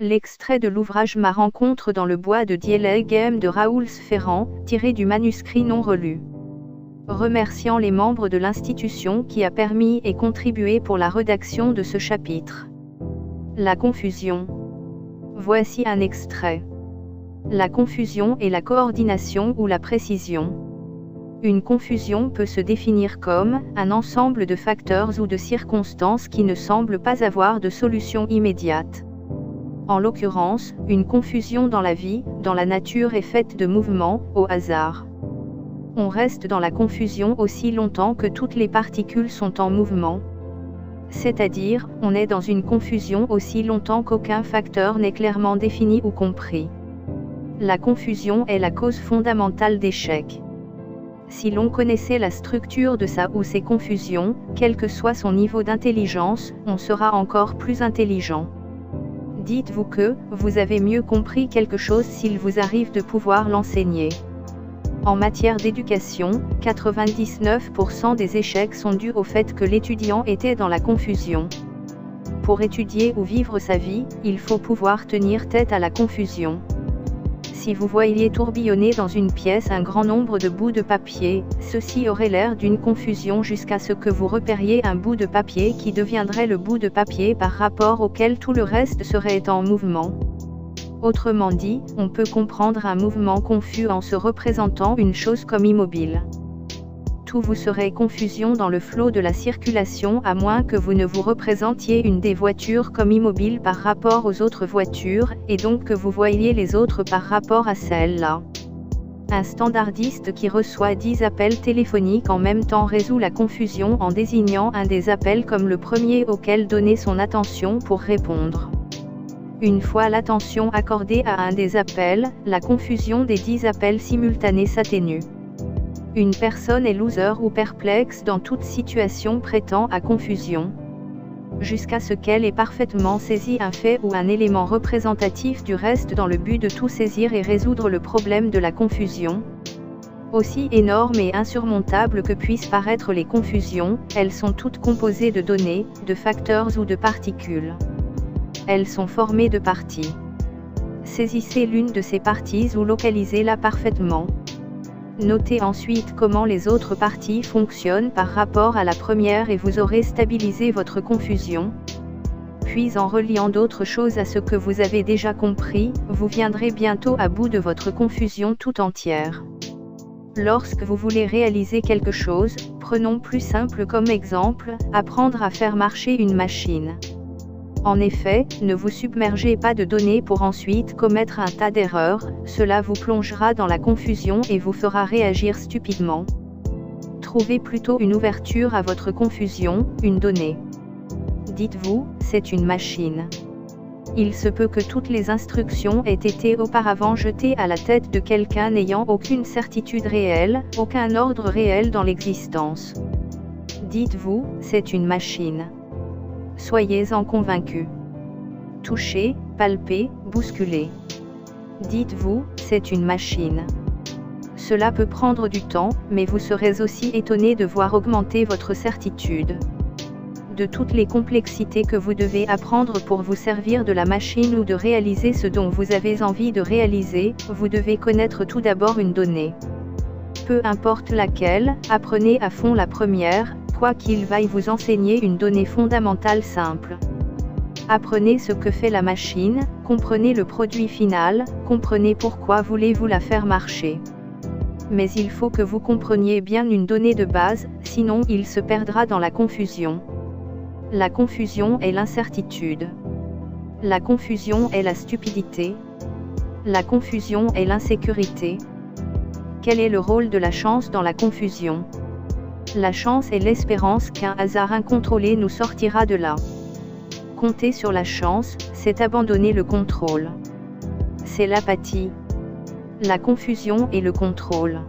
L'extrait de l'ouvrage Ma rencontre dans le bois de Diellegem de Raoul Sferrand, tiré du manuscrit non relu. Remerciant les membres de l'institution qui a permis et contribué pour la rédaction de ce chapitre. La confusion. Voici un extrait. La confusion est la coordination ou la précision. Une confusion peut se définir comme un ensemble de facteurs ou de circonstances qui ne semblent pas avoir de solution immédiate. En l'occurrence, une confusion dans la vie, dans la nature est faite de mouvements, au hasard. On reste dans la confusion aussi longtemps que toutes les particules sont en mouvement. C'est-à-dire, on est dans une confusion aussi longtemps qu'aucun facteur n'est clairement défini ou compris. La confusion est la cause fondamentale d'échec. Si l'on connaissait la structure de sa ou ses confusions, quel que soit son niveau d'intelligence, on sera encore plus intelligent. Dites-vous que vous avez mieux compris quelque chose s'il vous arrive de pouvoir l'enseigner. En matière d'éducation, 99% des échecs sont dus au fait que l'étudiant était dans la confusion. Pour étudier ou vivre sa vie, il faut pouvoir tenir tête à la confusion. Si vous voyiez tourbillonner dans une pièce un grand nombre de bouts de papier, ceci aurait l'air d'une confusion jusqu'à ce que vous repériez un bout de papier qui deviendrait le bout de papier par rapport auquel tout le reste serait en mouvement. Autrement dit, on peut comprendre un mouvement confus en se représentant une chose comme immobile. Tout vous serait confusion dans le flot de la circulation à moins que vous ne vous représentiez une des voitures comme immobile par rapport aux autres voitures, et donc que vous voyiez les autres par rapport à celle-là. Un standardiste qui reçoit 10 appels téléphoniques en même temps résout la confusion en désignant un des appels comme le premier auquel donner son attention pour répondre. Une fois l'attention accordée à un des appels, la confusion des 10 appels simultanés s'atténue. Une personne est loser ou perplexe dans toute situation prêtant à confusion. Jusqu'à ce qu'elle ait parfaitement saisi un fait ou un élément représentatif du reste dans le but de tout saisir et résoudre le problème de la confusion. Aussi énormes et insurmontables que puissent paraître les confusions, elles sont toutes composées de données, de facteurs ou de particules. Elles sont formées de parties. Saisissez l'une de ces parties ou localisez-la parfaitement. Notez ensuite comment les autres parties fonctionnent par rapport à la première et vous aurez stabilisé votre confusion. Puis en reliant d'autres choses à ce que vous avez déjà compris, vous viendrez bientôt à bout de votre confusion tout entière. Lorsque vous voulez réaliser quelque chose, prenons plus simple comme exemple, apprendre à faire marcher une machine. En effet, ne vous submergez pas de données pour ensuite commettre un tas d'erreurs, cela vous plongera dans la confusion et vous fera réagir stupidement. Trouvez plutôt une ouverture à votre confusion, une donnée. Dites-vous, c'est une machine. Il se peut que toutes les instructions aient été auparavant jetées à la tête de quelqu'un n'ayant aucune certitude réelle, aucun ordre réel dans l'existence. Dites-vous, c'est une machine. Soyez-en convaincus. Touchez, palpez, bousculez. Dites-vous, c'est une machine. Cela peut prendre du temps, mais vous serez aussi étonné de voir augmenter votre certitude. De toutes les complexités que vous devez apprendre pour vous servir de la machine ou de réaliser ce dont vous avez envie de réaliser, vous devez connaître tout d'abord une donnée. Peu importe laquelle, apprenez à fond la première, quoi qu'il vaille vous enseigner une donnée fondamentale simple. Apprenez ce que fait la machine, comprenez le produit final, comprenez pourquoi voulez-vous la faire marcher. Mais il faut que vous compreniez bien une donnée de base, sinon il se perdra dans la confusion. La confusion est l'incertitude. La confusion est la stupidité. La confusion est l'insécurité. Quel est le rôle de la chance dans la confusion ? La chance est l'espérance qu'un hasard incontrôlé nous sortira de là. Compter sur la chance, c'est abandonner le contrôle. C'est l'apathie. La confusion et le contrôle.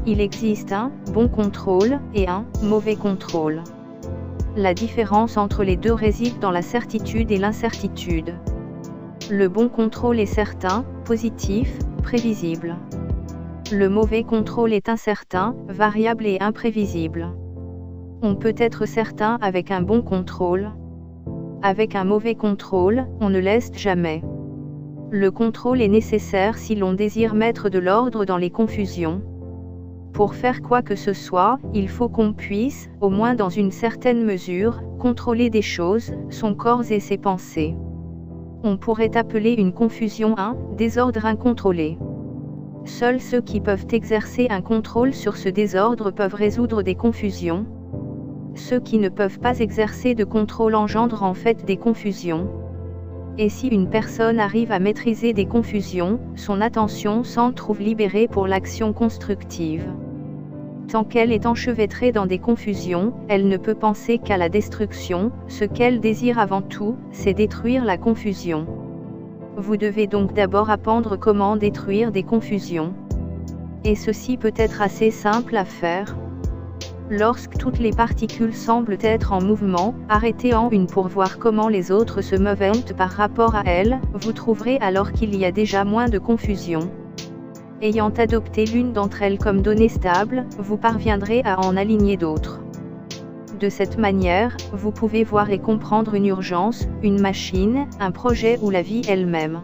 Il existe un bon contrôle et un mauvais contrôle. La différence entre les deux réside dans la certitude et l'incertitude. Le bon contrôle est certain, positif, prévisible. Le mauvais contrôle est incertain, variable et imprévisible. On peut être certain avec un bon contrôle. Avec un mauvais contrôle, on ne laisse jamais. Le contrôle est nécessaire si l'on désire mettre de l'ordre dans les confusions. Pour faire quoi que ce soit, il faut qu'on puisse, au moins dans une certaine mesure, contrôler des choses, son corps et ses pensées. On pourrait appeler une confusion un désordre incontrôlé. Seuls ceux qui peuvent exercer un contrôle sur ce désordre peuvent résoudre des confusions. Ceux qui ne peuvent pas exercer de contrôle engendrent en fait des confusions. Et si une personne arrive à maîtriser des confusions, son attention s'en trouve libérée pour l'action constructive. Tant qu'elle est enchevêtrée dans des confusions, elle ne peut penser qu'à la destruction. Ce qu'elle désire avant tout, c'est détruire la confusion. Vous devez donc d'abord apprendre comment détruire des confusions. Et ceci peut être assez simple à faire. Lorsque toutes les particules semblent être en mouvement, arrêtez en une pour voir comment les autres se meuvent par rapport à elles, vous trouverez alors qu'il y a déjà moins de confusion. Ayant adopté l'une d'entre elles comme donnée stable, vous parviendrez à en aligner d'autres. De cette manière, vous pouvez voir et comprendre une urgence, une machine, un projet ou la vie elle-même.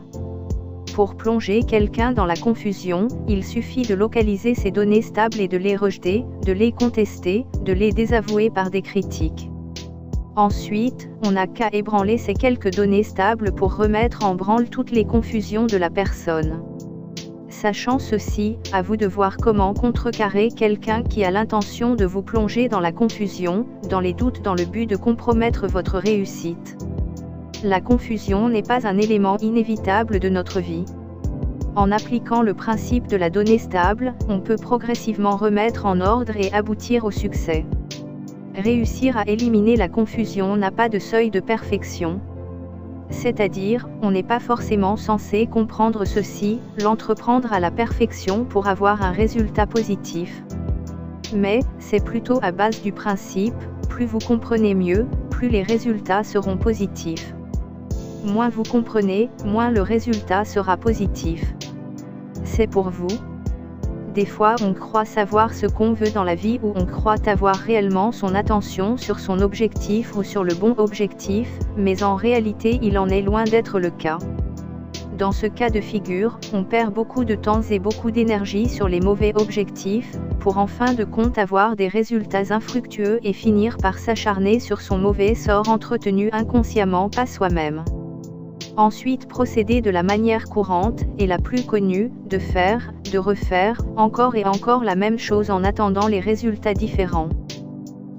Pour plonger quelqu'un dans la confusion, il suffit de localiser ces données stables et de les rejeter, de les contester, de les désavouer par des critiques. Ensuite, on n'a qu'à ébranler ces quelques données stables pour remettre en branle toutes les confusions de la personne. Sachant ceci, à vous de voir comment contrecarrer quelqu'un qui a l'intention de vous plonger dans la confusion, dans les doutes dans le but de compromettre votre réussite. La confusion n'est pas un élément inévitable de notre vie. En appliquant le principe de la donnée stable, on peut progressivement remettre en ordre et aboutir au succès. Réussir à éliminer la confusion n'a pas de seuil de perfection. C'est-à-dire, on n'est pas forcément censé comprendre ceci, l'entreprendre à la perfection pour avoir un résultat positif. Mais, c'est plutôt à base du principe, plus vous comprenez mieux, plus les résultats seront positifs. Moins vous comprenez, moins le résultat sera positif. C'est pour vous. Des fois on croit savoir ce qu'on veut dans la vie ou on croit avoir réellement son attention sur son objectif ou sur le bon objectif, mais en réalité il en est loin d'être le cas. Dans ce cas de figure, on perd beaucoup de temps et beaucoup d'énergie sur les mauvais objectifs, pour en fin de compte avoir des résultats infructueux et finir par s'acharner sur son mauvais sort entretenu inconsciemment par soi-même. Ensuite procéder de la manière courante, et la plus connue, de faire, de refaire, encore et encore la même chose en attendant les résultats différents.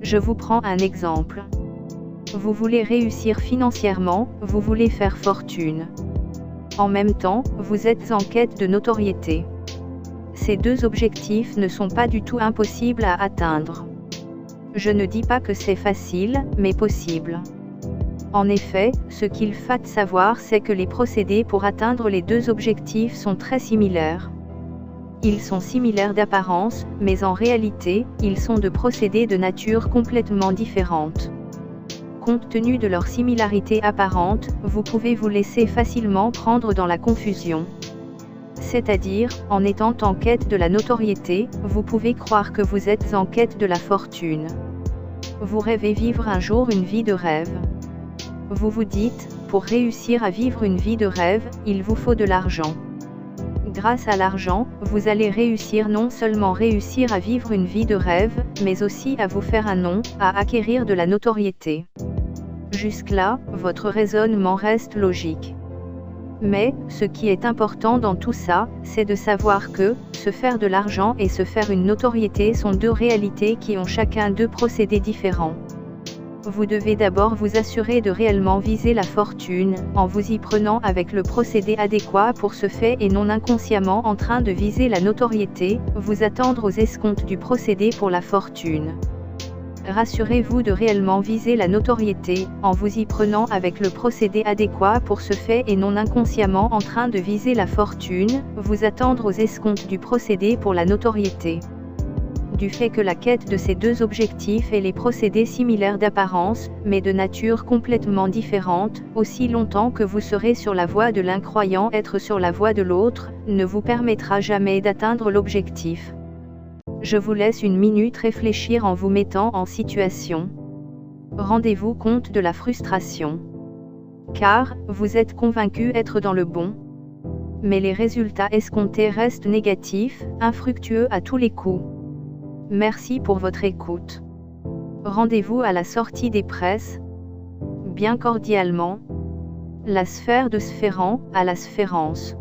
Je vous prends un exemple. Vous voulez réussir financièrement, vous voulez faire fortune. En même temps, vous êtes en quête de notoriété. Ces deux objectifs ne sont pas du tout impossibles à atteindre. Je ne dis pas que c'est facile, mais possible. En effet, ce qu'il faut savoir c'est que les procédés pour atteindre les deux objectifs sont très similaires. Ils sont similaires d'apparence, mais en réalité, ils sont de procédés de nature complètement différente. Compte tenu de leur similarité apparente, vous pouvez vous laisser facilement prendre dans la confusion. C'est-à-dire, en étant en quête de la notoriété, vous pouvez croire que vous êtes en quête de la fortune. Vous rêvez vivre un jour une vie de rêve. Vous vous dites, pour réussir à vivre une vie de rêve, il vous faut de l'argent. Grâce à l'argent, vous allez réussir non seulement réussir à vivre une vie de rêve, mais aussi à vous faire un nom, à acquérir de la notoriété. Jusque-là, votre raisonnement reste logique. Mais, ce qui est important dans tout ça, c'est de savoir que, se faire de l'argent et se faire une notoriété sont deux réalités qui ont chacun deux procédés différents. Vous devez d'abord vous assurer de réellement viser la fortune, en vous y prenant avec le procédé adéquat pour ce fait et non inconsciemment en train de viser la notoriété, vous attendre aux escomptes du procédé pour la fortune. Rassurez-vous de réellement viser la notoriété, en vous y prenant avec le procédé adéquat pour ce fait et non inconsciemment en train de viser la fortune, vous attendre aux escomptes du procédé pour la notoriété. Du fait que la quête de ces deux objectifs est les procédés similaires d'apparence, mais de nature complètement différente, aussi longtemps que vous serez sur la voie de l'un croyant être sur la voie de l'autre, ne vous permettra jamais d'atteindre l'objectif. Je vous laisse une minute réfléchir en vous mettant en situation. Rendez-vous compte de la frustration. car vous êtes convaincu être dans le bon. Mais les résultats escomptés restent négatifs, infructueux à tous les coups. Merci pour votre écoute. Rendez-vous à la sortie des presses. Bien cordialement. La sphère de Sphérant, à la Sphérance.